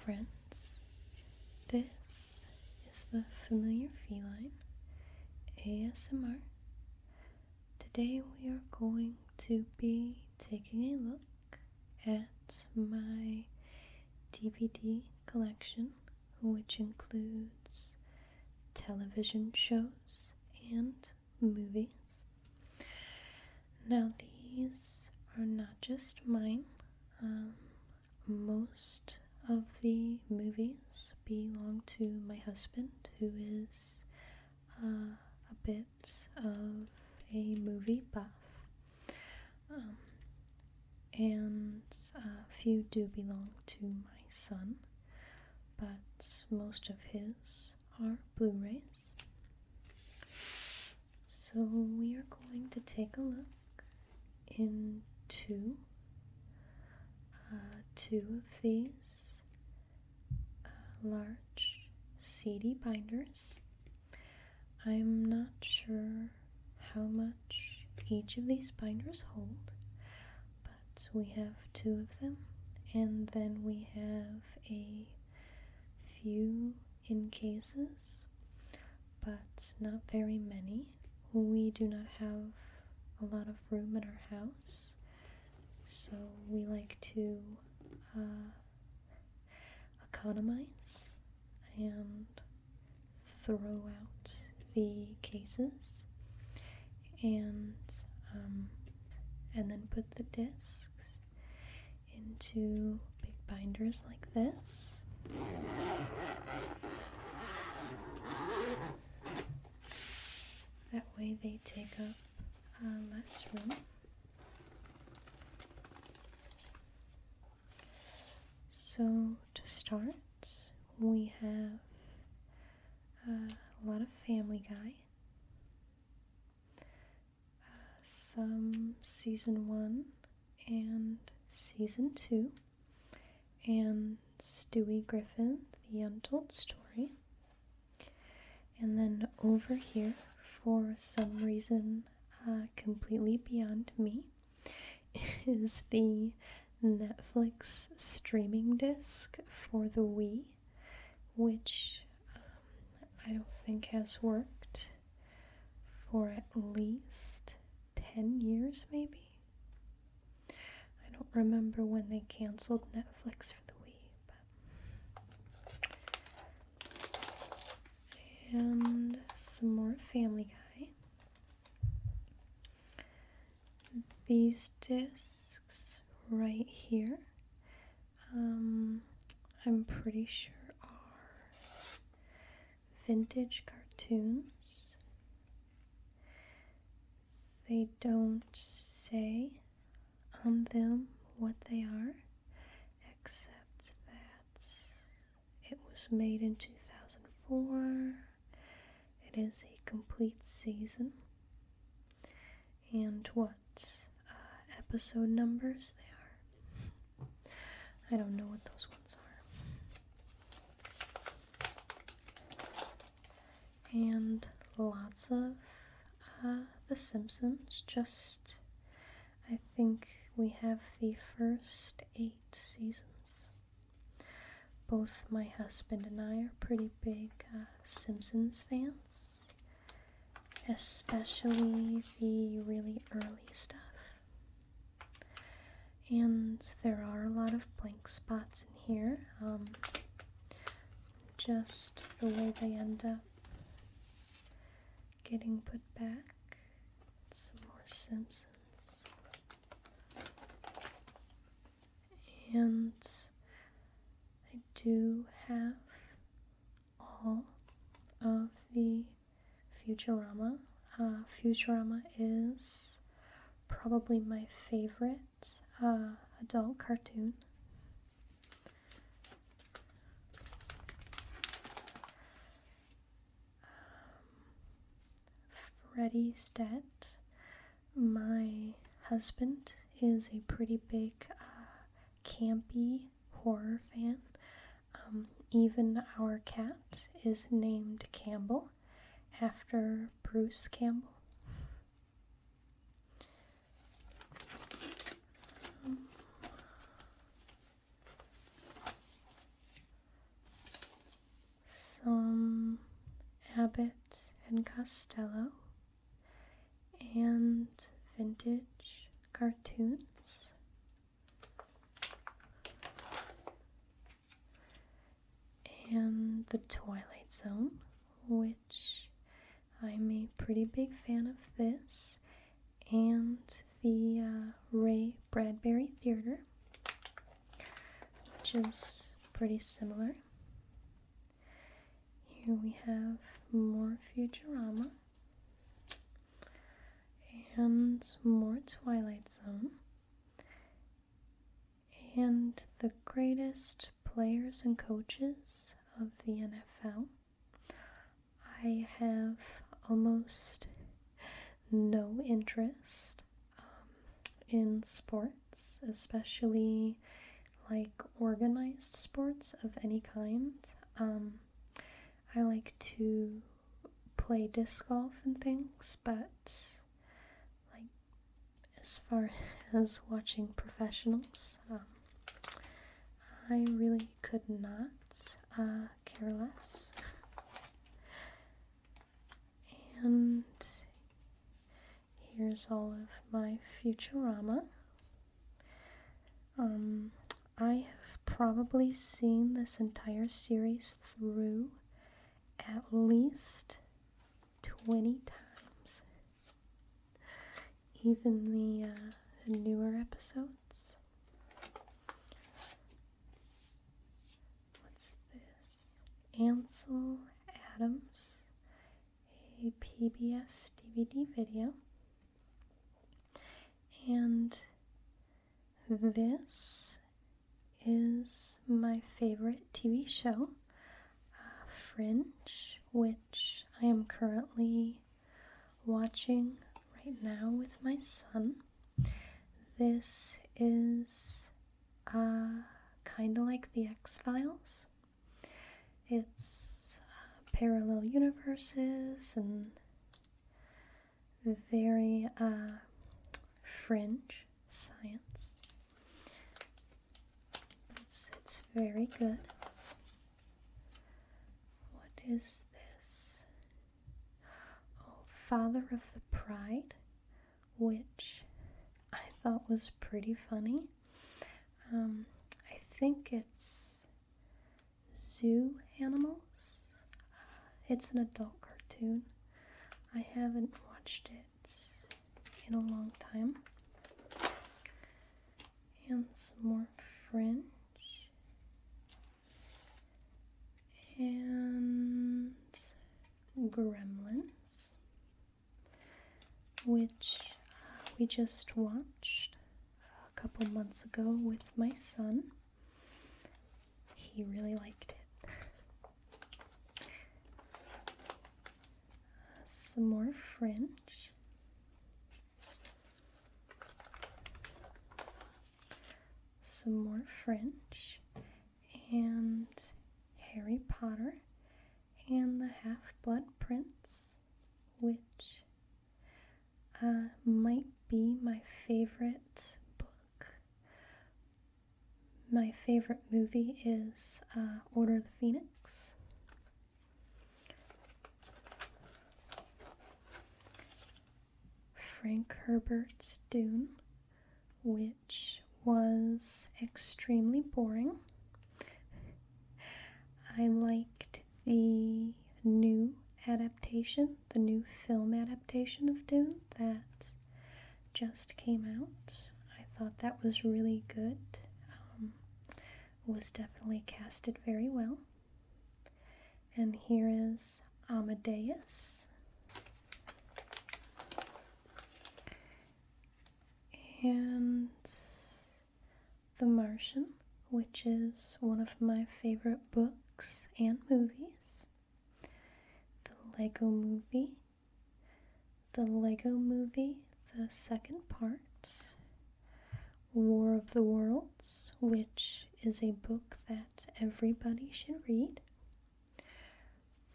friends. This is the Familiar Feline ASMR. Today we are going to be taking a look at my DVD collection, which includes television shows and movies. Now these are not just mine. Most of the movies belong to my husband, who is a bit of a movie buff, and a few do belong to my son, but most of his are Blu-rays. So we are going to take a look into two of these large CD binders. I'm not sure how much each of these binders hold, but we have two of them, and then we have a few in cases, but not very many. We do not have a lot of room in our house, so we like to economize and throw out the cases and then put the discs into big binders like this. That way they take up less room. So to start, we have a lot of Family Guy, some Season 1 and Season 2, and Stewie Griffin, The Untold Story. And then over here, for some reason completely beyond me, is the Netflix streaming disc for the Wii, which I don't think has worked for at least 10 years maybe. I don't remember when they canceled Netflix for the Wii, and some more Family Guy. These discs right here, I'm pretty sure are vintage cartoons. They don't say on them what they are, except that it was made in 2004. It is a complete season, and what episode numbers they are, I don't know what those ones are. And lots of The Simpsons. Just, I think we have the first 8 seasons. Both my husband and I are pretty big Simpsons fans, especially the really early stuff. And there are a lot of blank spots in here, just the way they end up getting put back. Some more Simpsons. And I do have all of the Futurama. Futurama is probably my favorite adult cartoon. Freddy's Dead. My husband is a pretty big campy horror fan. Even our cat is named Campbell after Bruce Campbell. Abbott and Costello, and vintage cartoons. And the Twilight Zone, which I'm a pretty big fan of this, and the Ray Bradbury Theater, which is pretty similar. Here we have more Futurama and more Twilight Zone, and the greatest players and coaches of the NFL. I have almost no interest in sports, especially like organized sports of any kind. I like to play disc golf and things, but like as far as watching professionals, I really could not care less. And here's all of my Futurama. I have probably seen this entire series through at least 20 times. Even the newer episodes. What's this? Ansel Adams, a PBS DVD video. And this is my favorite TV show, Fringe, which I am currently watching right now with my son. This is kind of like the X-Files. It's parallel universes and very fringe science. It's very good. What is this? Oh, Father of the Pride, which I thought was pretty funny. I think it's zoo animals. It's an adult cartoon. I haven't watched it in a long time. And some more Fringe. And Gremlins, which we just watched a couple months ago with my son. He really liked it. Some more Fringe. Some more Fringe. And Harry Potter and the Half-Blood Prince, which might be my favorite book. My favorite movie is Order of the Phoenix. Frank Herbert's Dune, which was extremely boring. I liked the new adaptation, the new film adaptation of Dune that just came out. I thought that was really good. Was definitely casted very well. And here is Amadeus. And The Martian, which is one of my favorite books and movies. The Lego Movie, the second part. War of the Worlds, which is a book that everybody should read.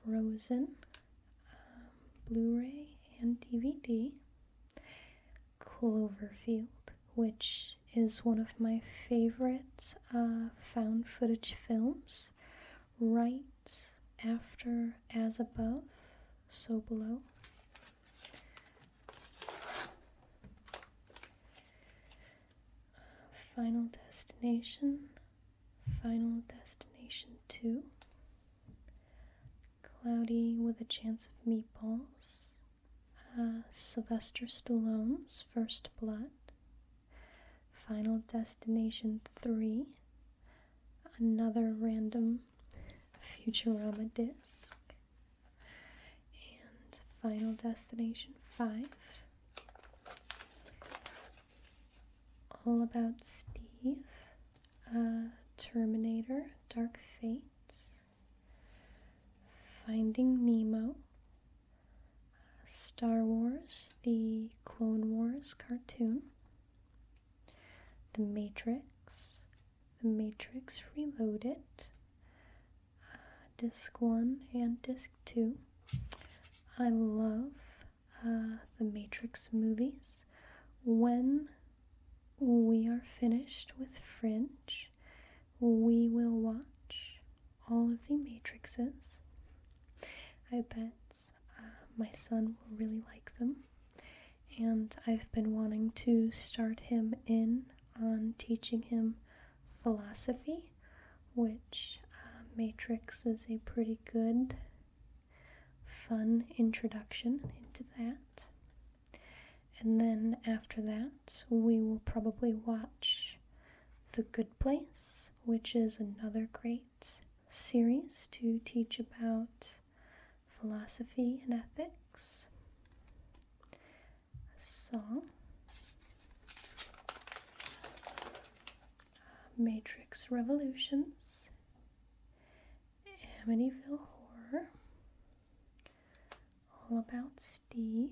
Frozen, Blu-ray and DVD. Cloverfield, which is one of my favorite found footage films, right after As Above, So Below. Final Destination, Final Destination 2, Cloudy with a Chance of Meatballs, Sylvester Stallone's First Blood, Final Destination 3, another random Futurama disc, and Final Destination 5, All About Steve, Terminator, Dark Fate, Finding Nemo, Star Wars, the Clone Wars cartoon, The Matrix Reloaded, Disc 1 and Disc 2. I love the Matrix movies. When we are finished with Fringe, we will watch all of the Matrixes. I bet my son will really like them, and I've been wanting to start him in on teaching him philosophy, which Matrix is a pretty good, fun introduction into that. And then after that, we will probably watch The Good Place, which is another great series to teach about philosophy and ethics. Saw, Matrix Revolutions, Amityville Horror, All About Steve,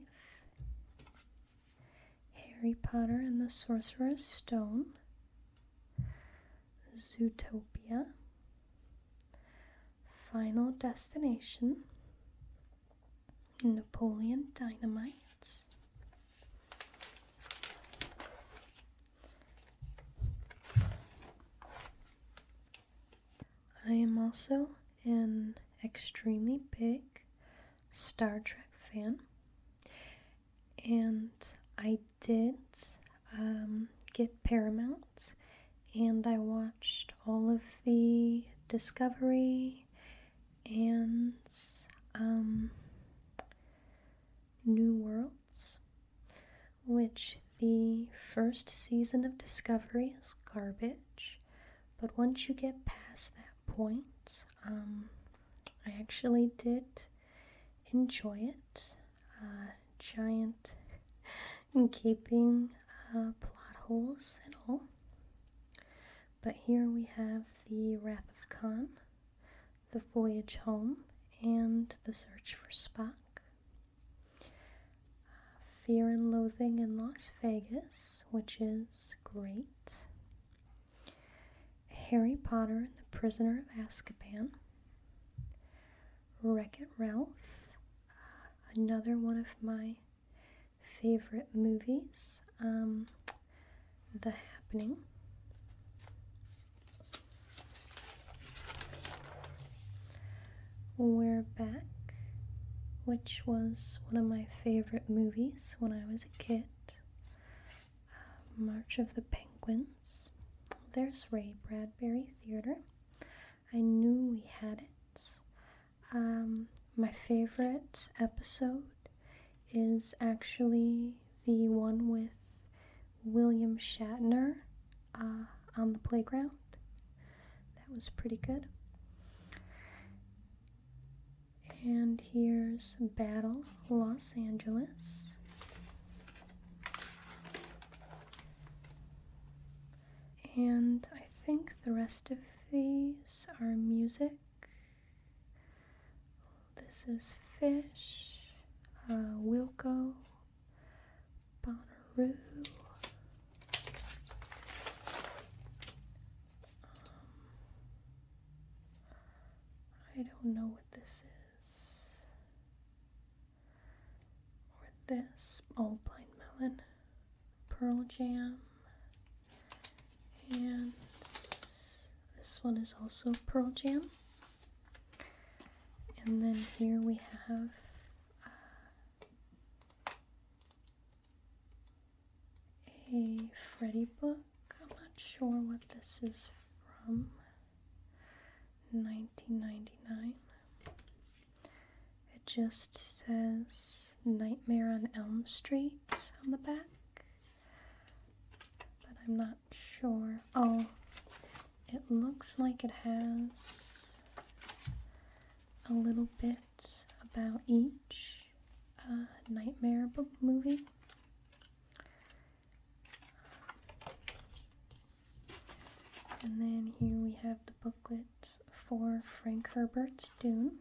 Harry Potter and the Sorcerer's Stone, Zootopia, Final Destination, Napoleon Dynamite, I am also an extremely big Star Trek fan, and I did get Paramount, and I watched all of the Discovery and New Worlds, which the first season of Discovery is garbage, but once you get past that point, I actually did enjoy it. Giant gaping plot holes and all. But here we have the Wrath of Khan, the Voyage Home, and the Search for Spock. Fear and Loathing in Las Vegas, which is great. Harry Potter and the Prisoner of Azkaban. Wreck-It Ralph, another one of my favorite movies. The Happening. We're Back, which was one of my favorite movies when I was a kid. March of the Penguins. There's Ray Bradbury Theater. I knew we had it. My favorite episode is actually the one with William Shatner on the playground. That was pretty good. And here's Battle Los Angeles. And I think the rest of these are music. This is Fish, Wilco, Bonnaroo. I don't know what this is. Or this. Oh, Blind Melon. Pearl Jam. And this one is also Pearl Jam. And then here we have a Freddy book. I'm not sure what this is from. 1999. It just says Nightmare on Elm Street on the back, but I'm not sure. Oh, it looks like it has a little bit about each Nightmare movie. And then here we have the booklet for Frank Herbert's Dune.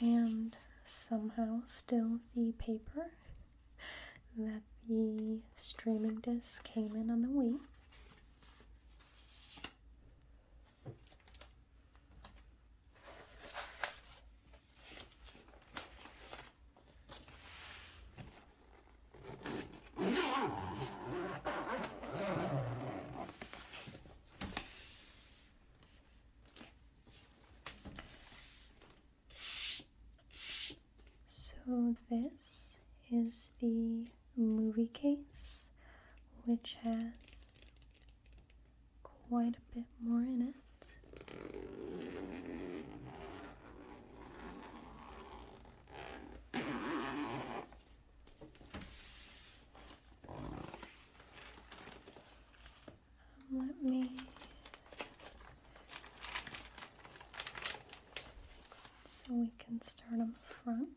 And somehow still the paper that the streaming disc came in on the Wii. So this is the movie case, which has quite a bit more in it. Let me so we can start on the front.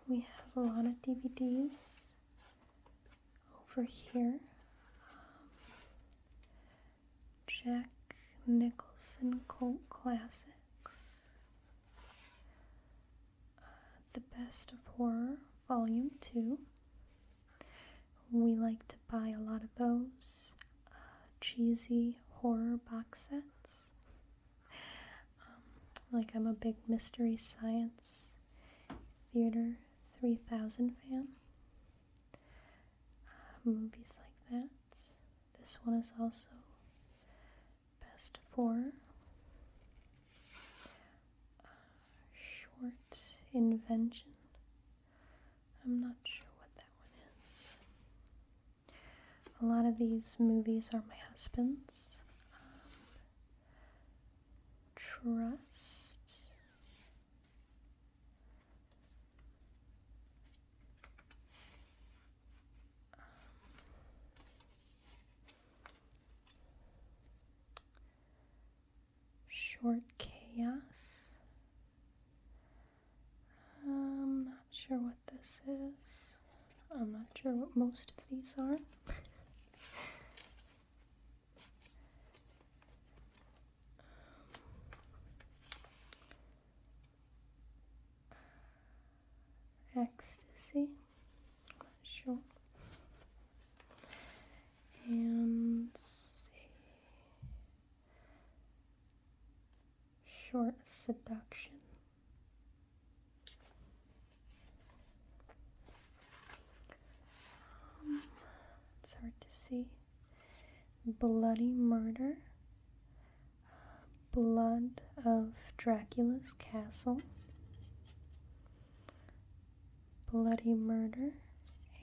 We have a lot of DVDs over here. Jack Nicholson Cult Classics, The Best of Horror, Volume 2. We like to buy a lot of those cheesy horror box sets. Like I'm a big Mystery Science Theater 3000 fan. Movies like that. This one is also Best of Horror. Short Invention. I'm not sure what that one is. A lot of these movies are my husband's. Trust. Short Chaos. I'm not sure what this is. I'm not sure what most of these are. Ecstasy. Not sure. And Short Seduction. It's hard to see. Bloody Murder. Blood of Dracula's Castle. Bloody Murder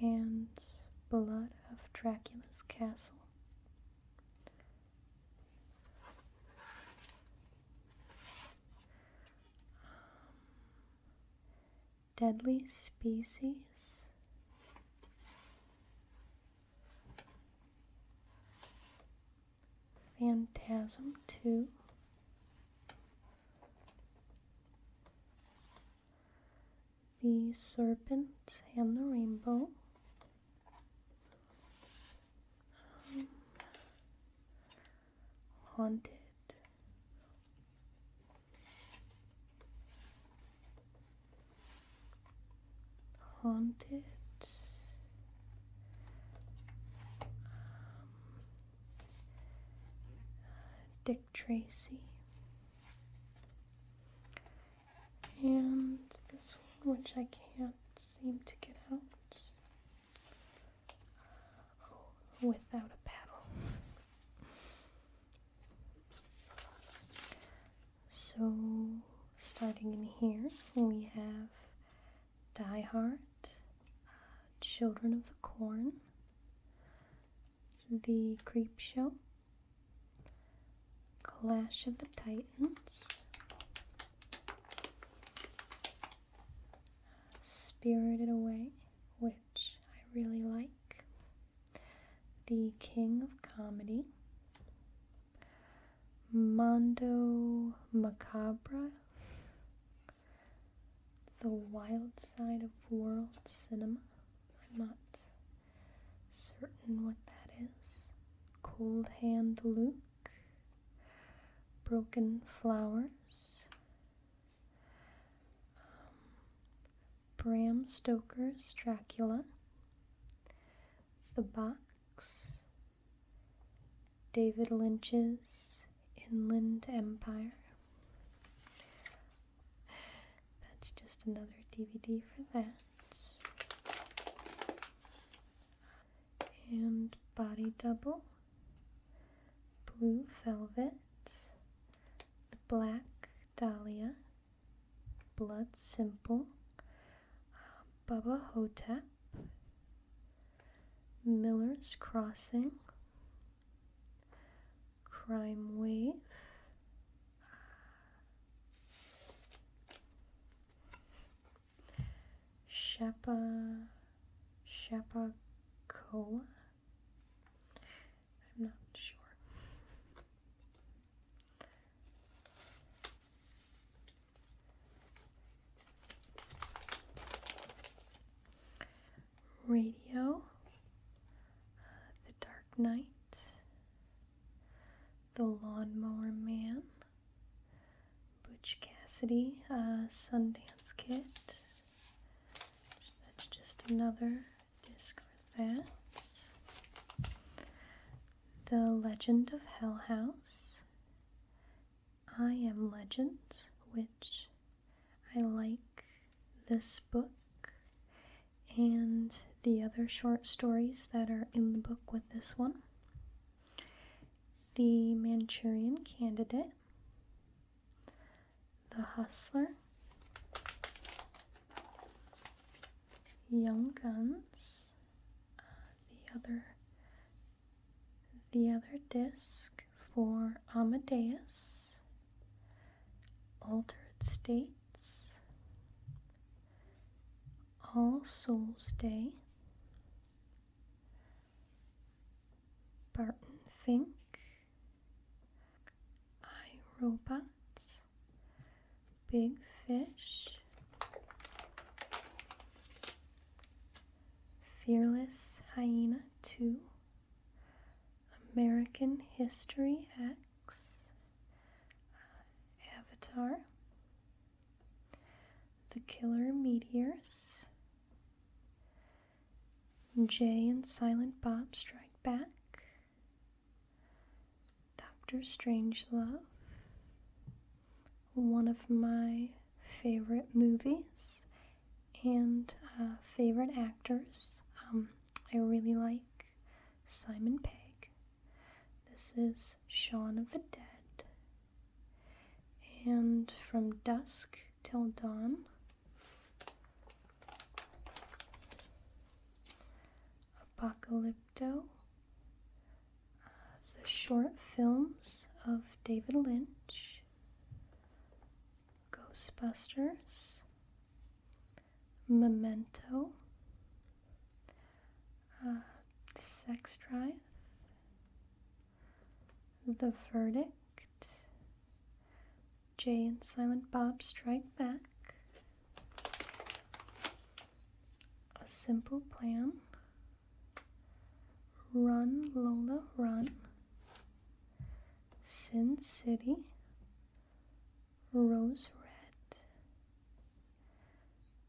and Blood of Dracula's Castle. Deadly Species. Phantasm 2. The Serpent and the Rainbow. Haunted. Haunted. Dick Tracy. And this one, which I can't seem to get out. Without a Paddle. So, starting in here, we Die Hard, Children of the Corn, The Creep Show, Clash of the Titans, Spirited Away, which I really like, The King of Comedy, Mondo Macabre, The Wild Side of World Cinema. I'm not certain what that is. Cold Hand Luke, Broken Flowers, Bram Stoker's Dracula, The Box, David Lynch's Inland Empire. That's just another DVD for that. And Body Double, Blue Velvet, The Black Dahlia, Blood Simple, Bubba Hotep, Miller's Crossing, Crime Wave, Shapakoa. I'm not sure. Radio, The Dark Knight, The Lawnmower Man, Butch Cassidy, Sundance Kid. That's just another disc for that. The Legend of Hell House, I Am Legend, which I like this book and the other short stories that are in the book with this one. The Manchurian Candidate, The Hustler, Young Guns, the other disc for Amadeus, Altered States, All Souls Day, Barton Fink, iRobots, Big Fish, Fearless Hyena 2, American History X, Avatar, The Killer Meteors, Jay and Silent Bob Strike Back, Dr. Strangelove, one of my favorite movies and favorite actors. I really like Simon Pegg. This is Shaun of the Dead. And From Dusk Till Dawn, Apocalypto, the short films of David Lynch, Ghostbusters, Memento, Sex Drive, The Verdict, Jay and Silent Bob Strike Back, A Simple Plan, Run Lola Run, Sin City, Rose Red,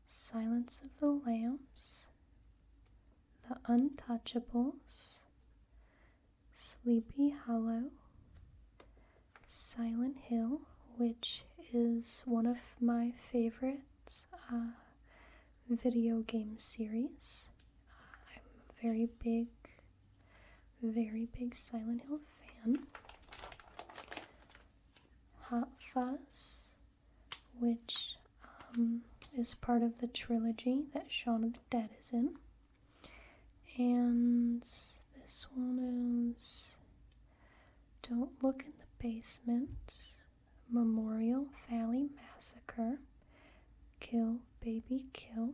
Silence of the Lambs, The Untouchables, Sleepy Hollow, Silent Hill, which is one of my favorite video game series. I'm a very big Silent Hill fan. Hot Fuzz, which is part of the trilogy that Shaun of the Dead is in. And this one is Don't Look in the Basement, Memorial Valley Massacre, Kill Baby Kill,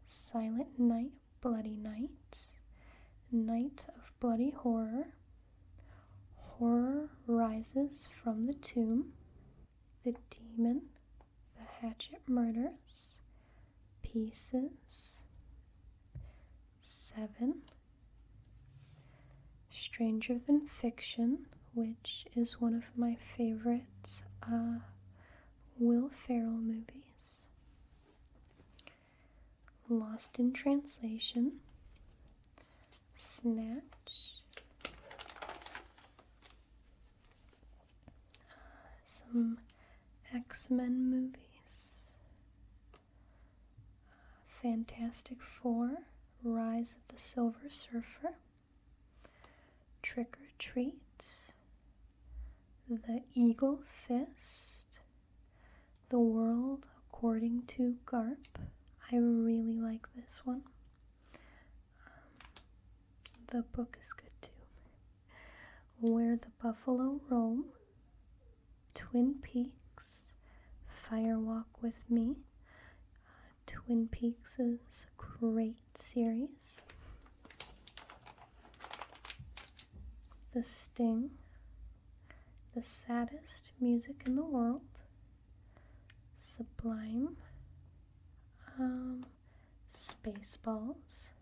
Silent Night, Bloody Night, Night of Bloody Horror, Horror Rises from the Tomb, The Demon, The Hatchet Murders, Pieces, 7, Stranger Than Fiction, which is one of my favorite Will Ferrell movies, Lost in Translation, Snatch, some X-Men movies, Fantastic Four, Rise of the Silver Surfer, Trick or Treat, The Eagle Fist, The World According to Garp. I really like this one. The book is good too. Where the Buffalo Roam, Twin Peaks, Fire Walk with Me. Twin Peaks is a great series. The Sting, The Saddest Music in the World, Sublime, Spaceballs,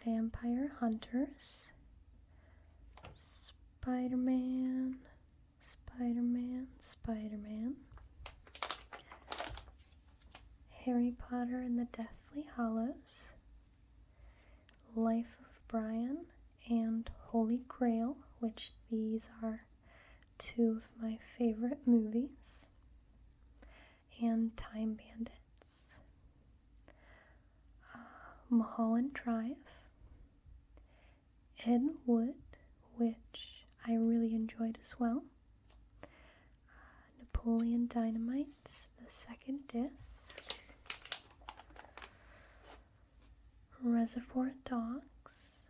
Vampire Hunters, Spider-Man, Harry Potter and the Deathly Hallows, Life of Brian, and Holy Grail, which these are two of my favorite movies, and Time Bandits, Mulholland Drive, Ed Wood, which I really enjoyed as well, Napoleon Dynamite, the second disc, Reservoir Dogs,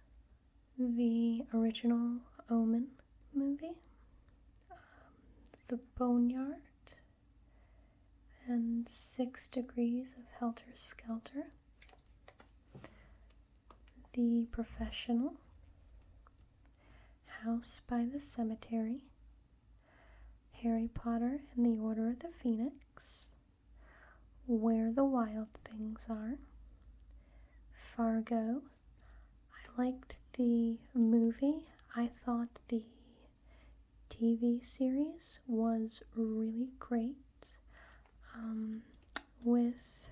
the original Omen movie, The Boneyard, and 6 Degrees of Helter Skelter, The Professional, House by the Cemetery, Harry Potter and the Order of the Phoenix, Where the Wild Things Are, Fargo. I liked the movie. I thought the TV series was really great, with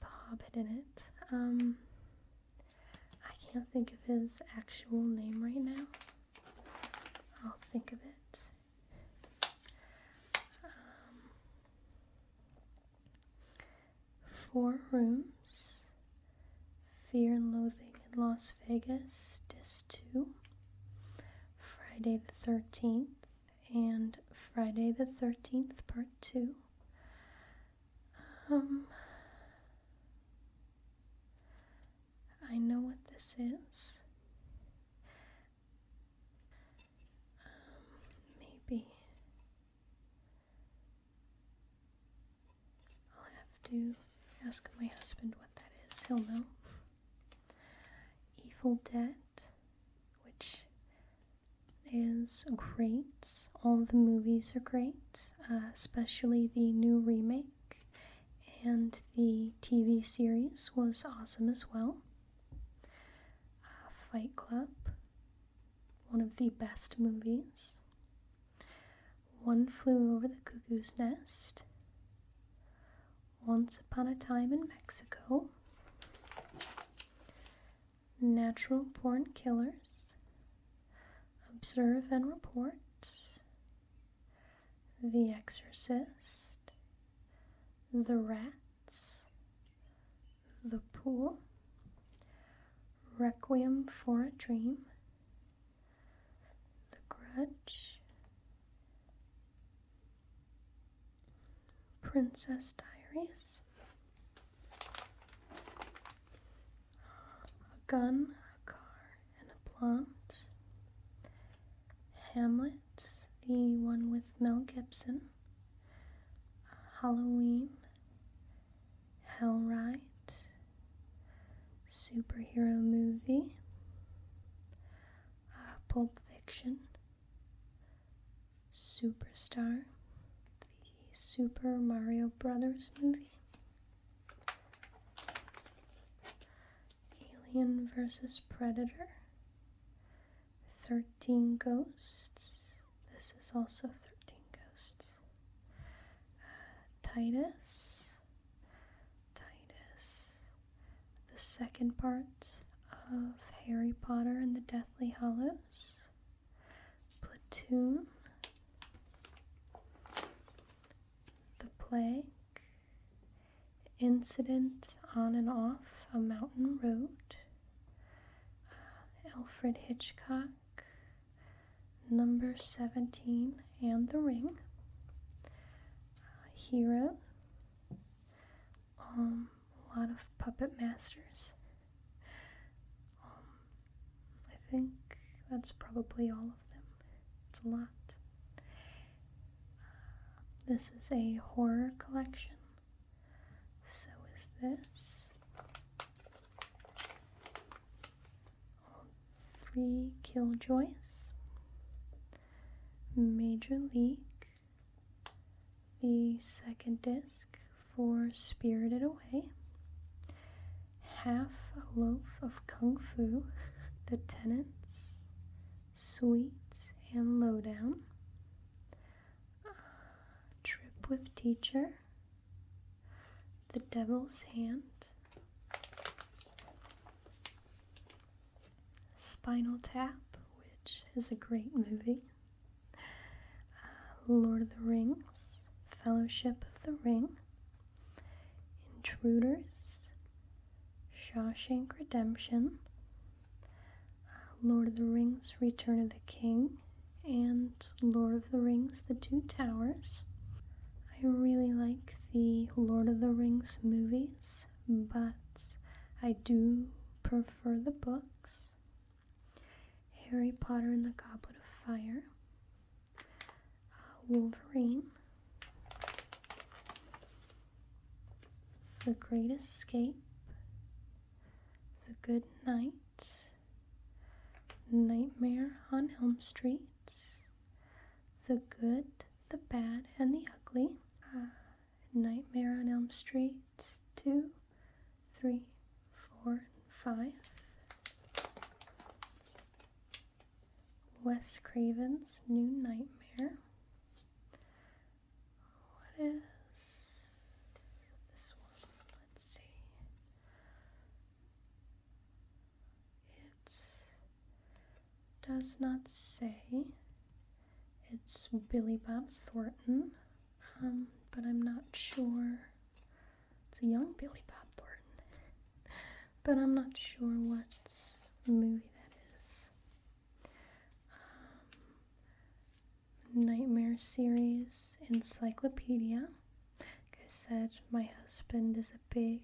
the Hobbit in it. I can't think of his actual name right now. I'll think of it. 4 Rooms, Fear and Loathing in Las Vegas, Disc 2, Friday the 13th, and Friday the 13th Part 2. I know what this is. Maybe I'll have to ask my husband what that is. He'll know. Evil Dead, which is great. All the movies are great, especially the new remake, and the TV series was awesome as well. Fight Club, one of the best movies. One Flew Over the Cuckoo's Nest, Once Upon a Time in Mexico, Natural Born Killers, Observe and Report, The Exorcist, The Rats, The Pool, Requiem for a Dream, The Grudge, Princess Diaries, A Gun, a Car, and a Plant, Hamlet, the one with Mel Gibson, Halloween, Hellride, superhero movie, Pulp Fiction, Superstar, the Super Mario Brothers movie, Alien vs. Predator, 13 Ghosts, this is also 13 Ghosts, Titus, the second part of Harry Potter and the Deathly Hallows, Platoon, The Plague, Incident on and Off a Mountain Road, Alfred Hitchcock, Number 17 and The Ring, Hero, a lot of Puppet Masters. I think that's probably all of them. It's a lot. This is a horror collection. So is this. 3 Killjoys, Major League, the second disc for Spirited Away, Half a Loaf of Kung Fu, The Tenants, Sweet and Lowdown, Trip with Teacher, The Devil's Hand, Spinal Tap, which is a great movie, Lord of the Rings, Fellowship of the Ring, Intruders, Shawshank Redemption, Lord of the Rings, Return of the King, and Lord of the Rings, The Two Towers. I really like the Lord of the Rings movies, but I do prefer the books. Harry Potter and the Goblet of Fire, Wolverine, The Great Escape, The Good Knight, Nightmare on Elm Street, The Good, the Bad, and the Ugly, Nightmare on Elm Street 2, 3, 4, and 5, Wes Craven's New Nightmare. What is this one? Let's see. It does not say. It's Billy Bob Thornton, but I'm not sure. It's a young Billy Bob Thornton, but I'm not sure what movie that is. Nightmare series encyclopedia. Like I said, my husband is a big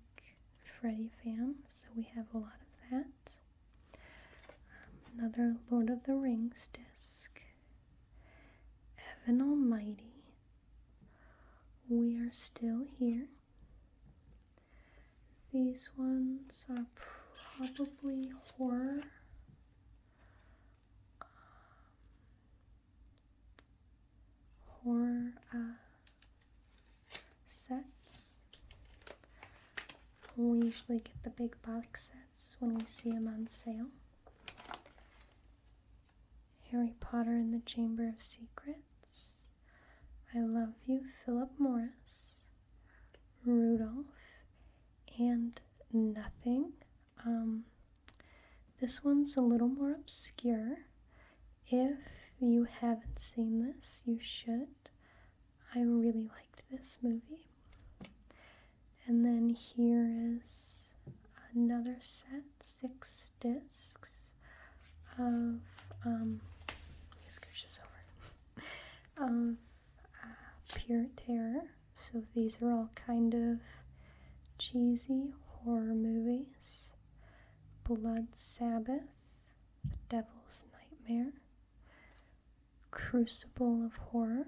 Freddy fan, so we have a lot of that. Another Lord of the Rings disc. Evan Almighty. We Are Still Here. These ones are probably horror. Sets. We usually get the big box sets when we see them on sale. Harry Potter and the Chamber of Secrets, I Love You, Philip Morris, Rudolph, and Nothing. This one's a little more obscure. If you haven't seen this, you should. I really liked this movie. And then here is another set, 6 discs of, these are just so of pure terror. So these are all kind of cheesy horror movies. Blood Sabbath, The Devil's Nightmare, Crucible of Horror.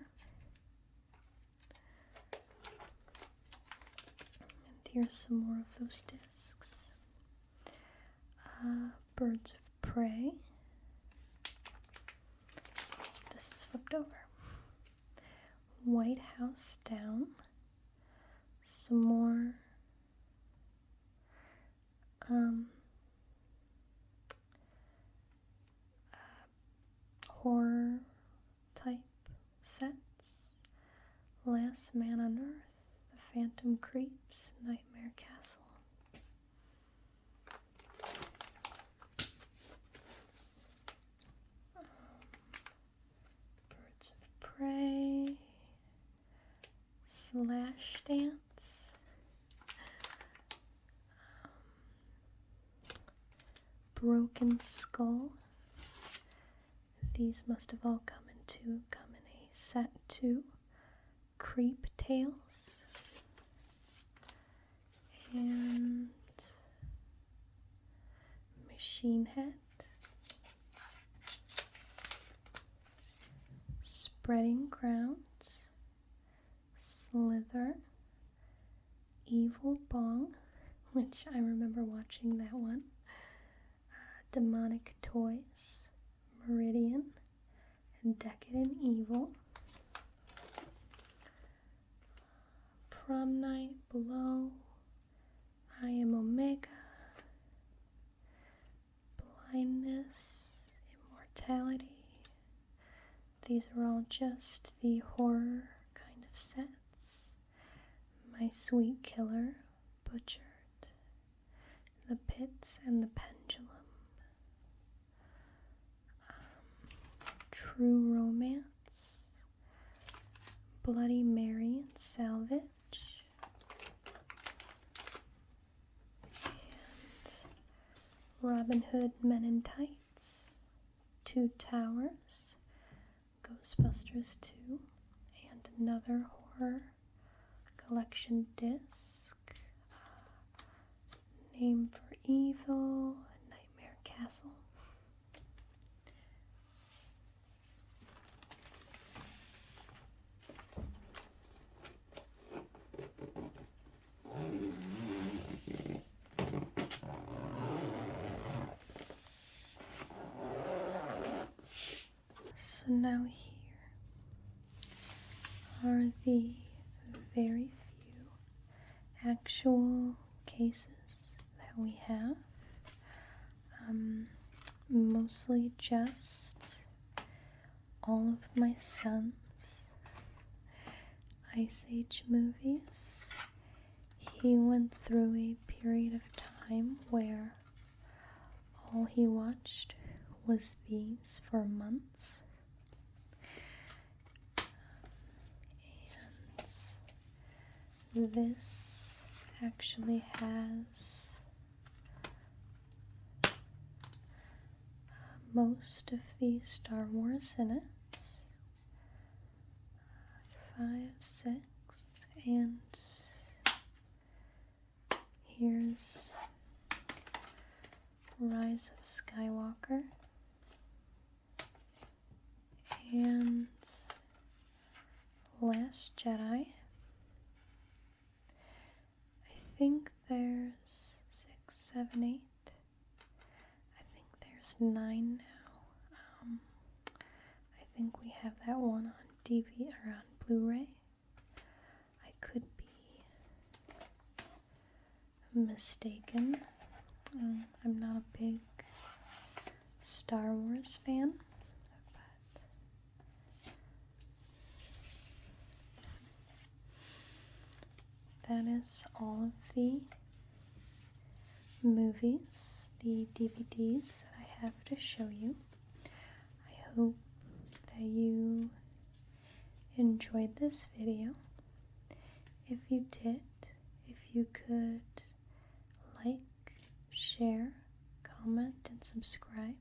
And here's some more of those discs. Birds of Prey. This is flipped over. White House Down. Some more horror type sets. Last Man on Earth, The Phantom Creeps, Nightmare Castle. Birds of Prey, Slash Dance, Broken Skull. These must have all come in a set too. Creep Tales and Machine Head. Spreading Grounds, Slither, Evil Bong, which I remember watching that one. Demonic Toys, Meridian, and Decadent Evil. Prom Night, Below, I Am Omega, Blindness, Immortality. These are all just the horror kind of sets. My Sweet Killer, Butchered, The Pits and the Pendulum, True Romance, Bloody Mary and Salvage, and Robin Hood Men in Tights, Two Towers, Ghostbusters 2, and another horror collection disc, Name for Evil, Nightmare Castle. So now here are the very few actual cases that we have. Mostly just all of my son's Ice Age movies. He went through a period of time where all he watched was these for months. And this actually has most of the Star Wars in it. 5, 6, and here's Rise of Skywalker and Last Jedi. I think there's 6, 7, 8. I think there's 9 now. I think we have that one on DVD or on Blu-ray. I could be mistaken. I'm not a big Star Wars fan, but that is all of the movies, the DVDs that I have to show you. I hope that you enjoyed this video. If you did, if you could like, share, comment, and subscribe.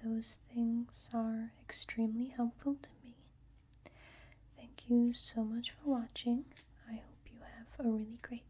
Those things are extremely helpful to me. you so much for watching. I hope you have a really great